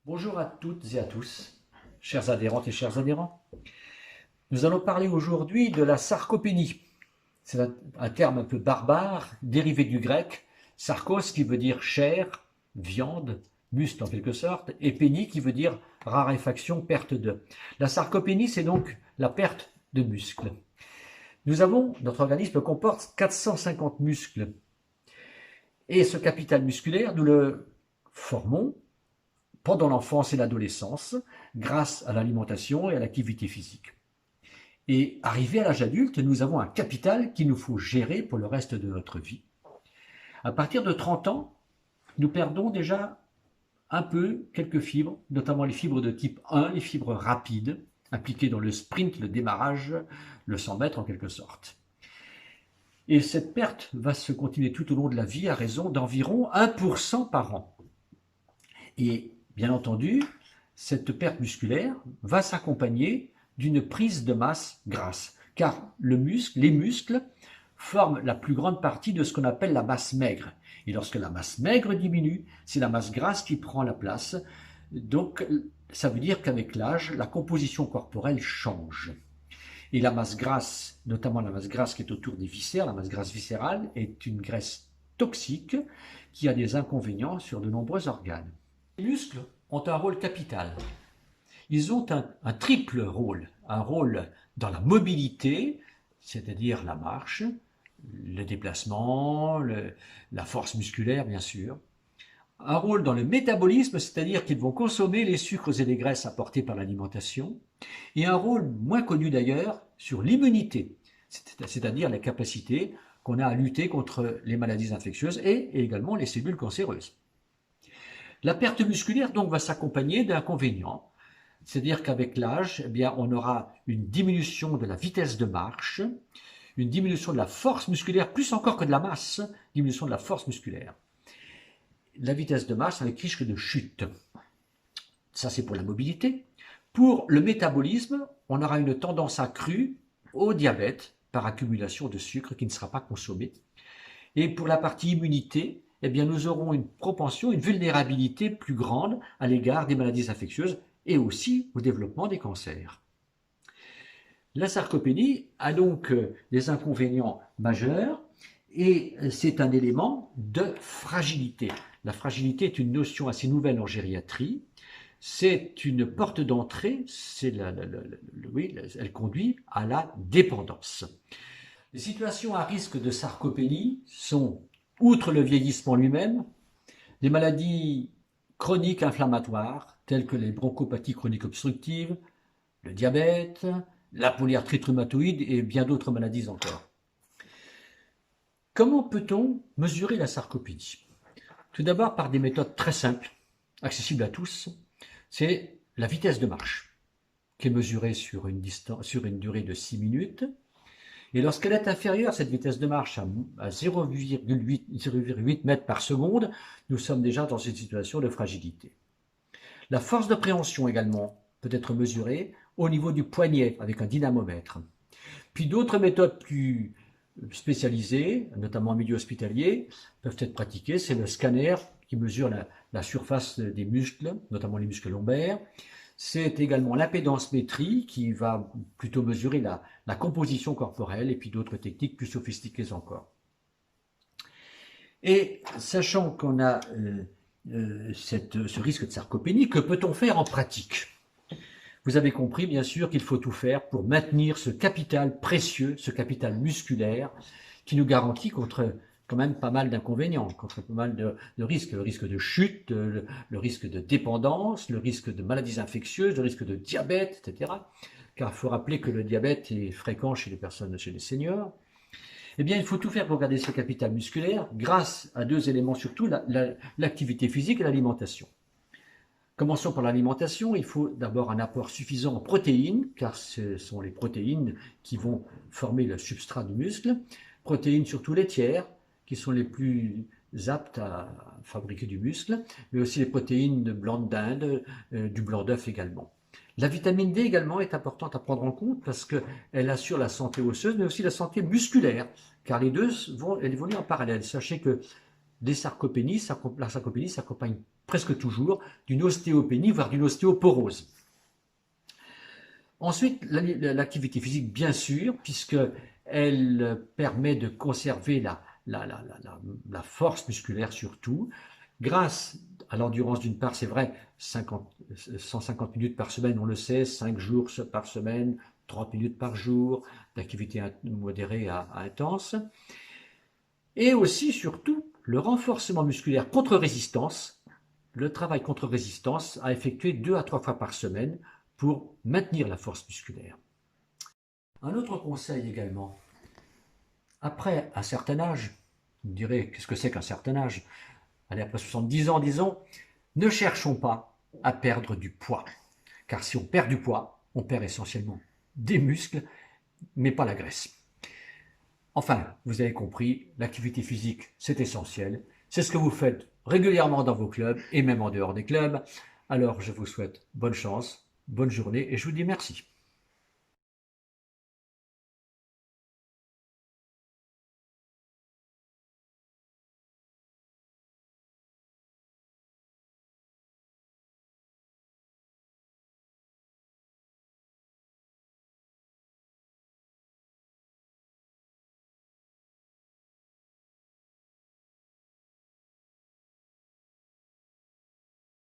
Bonjour à toutes et à tous, chères adhérentes et chers adhérents. Nous allons parler aujourd'hui de la sarcopénie. C'est un terme un peu barbare, dérivé du grec, sarkos qui veut dire chair, viande, muscle en quelque sorte, et pénie qui veut dire raréfaction, perte de. La sarcopénie, c'est donc la perte de muscles. Notre organisme comporte 450 muscles. Et ce capital musculaire, nous le formons pendant l'enfance et l'adolescence, grâce à l'alimentation et à l'activité physique. Et arrivé à l'âge adulte, nous avons un capital qu'il nous faut gérer pour le reste de notre vie. À partir de 30 ans, nous perdons déjà un peu quelques fibres, notamment les fibres de type 1, les fibres rapides, impliquées dans le sprint, le démarrage, le 100 mètres en quelque sorte. Et cette perte va se continuer tout au long de la vie à raison d'environ 1% par an. Et bien entendu, cette perte musculaire va s'accompagner d'une prise de masse grasse, car les muscles forment la plus grande partie de ce qu'on appelle la masse maigre. Et lorsque la masse maigre diminue, c'est la masse grasse qui prend la place. Donc, ça veut dire qu'avec l'âge, la composition corporelle change. Et la masse grasse, notamment la masse grasse qui est autour des viscères, la masse grasse viscérale, est une graisse toxique qui a des inconvénients sur de nombreux organes. Les muscles ont un rôle capital. Ils ont un triple rôle. Un rôle dans la mobilité, c'est-à-dire la marche, le déplacement, la force musculaire bien sûr. Un rôle dans le métabolisme, c'est-à-dire qu'ils vont consommer les sucres et les graisses apportés par l'alimentation. Et un rôle moins connu d'ailleurs sur l'immunité, c'est-à-dire la capacité qu'on a à lutter contre les maladies infectieuses et également les cellules cancéreuses. La perte musculaire donc va s'accompagner d'inconvénients, c'est-à-dire qu'avec l'âge, on aura une diminution de la vitesse de marche, une diminution de la force musculaire, plus encore que de la masse, diminution de la force musculaire. La vitesse de marche avec risque de chute. Ça, c'est pour la mobilité. Pour le métabolisme, on aura une tendance accrue au diabète par accumulation de sucre qui ne sera pas consommé. Et pour la partie immunité, nous aurons une propension, une vulnérabilité plus grande à l'égard des maladies infectieuses et aussi au développement des cancers. La sarcopénie a donc des inconvénients majeurs et c'est un élément de fragilité. La fragilité est une notion assez nouvelle en gériatrie. C'est une porte d'entrée, elle conduit à la dépendance. Les situations à risque de sarcopénie sont, outre le vieillissement lui-même, des maladies chroniques inflammatoires, telles que les bronchopathies chroniques obstructives, le diabète, la polyarthrite rhumatoïde et bien d'autres maladies encore. Comment peut-on mesurer la sarcopénie? Tout d'abord par des méthodes très simples, accessibles à tous. C'est la vitesse de marche, qui est mesurée sur une durée de 6 minutes. Et lorsqu'elle est inférieure, cette vitesse de marche, à 0,8 mètres par seconde, nous sommes déjà dans une situation de fragilité. La force de préhension également peut être mesurée au niveau du poignet avec un dynamomètre. Puis d'autres méthodes plus spécialisées, notamment en milieu hospitalier, peuvent être pratiquées. C'est le scanner qui mesure la surface des muscles, notamment les muscles lombaires. C'est également l'impédancemétrie qui va plutôt mesurer la composition corporelle et puis d'autres techniques plus sophistiquées encore. Et sachant qu'on a ce risque de sarcopénie, que peut-on faire en pratique? Vous avez compris bien sûr qu'il faut tout faire pour maintenir ce capital précieux, ce capital musculaire qui nous garantit contre quand même pas mal d'inconvénients, contre pas mal de risques, le risque de chute, le risque de dépendance, le risque de maladies infectieuses, le risque de diabète, etc. Car il faut rappeler que le diabète est fréquent chez les seniors. Il faut tout faire pour garder ce capital musculaire grâce à deux éléments surtout, l'activité physique et l'alimentation. Commençons par l'alimentation. Il faut d'abord un apport suffisant en protéines, car ce sont les protéines qui vont former le substrat du muscle. Protéines surtout laitières, qui sont les plus aptes à fabriquer du muscle, mais aussi les protéines de blanc d'Inde, du blanc d'œuf également. La vitamine D également est importante à prendre en compte parce qu'elle assure la santé osseuse, mais aussi la santé musculaire, car les deux vont évoluer en parallèle. Sachez que la sarcopénie s'accompagne presque toujours, d'une ostéopénie, voire d'une ostéoporose. Ensuite, l'activité physique, bien sûr, puisqu'elle permet de conserver la force musculaire surtout, grâce à l'endurance d'une part, c'est vrai, 150 minutes par semaine, on le sait, 5 jours par semaine, 30 minutes par jour, d'activité modérée à intense. Et aussi, surtout, le renforcement musculaire contre résistance, le travail contre résistance à effectuer 2 à 3 fois par semaine pour maintenir la force musculaire. Un autre conseil également, après un certain âge, vous me direz, qu'est-ce que c'est qu'un certain âge? Allez, après 70 ans, disons, ne cherchons pas à perdre du poids. Car si on perd du poids, on perd essentiellement des muscles, mais pas la graisse. Enfin, vous avez compris, l'activité physique, c'est essentiel. C'est ce que vous faites régulièrement dans vos clubs et même en dehors des clubs. Alors, je vous souhaite bonne chance, bonne journée et je vous dis merci.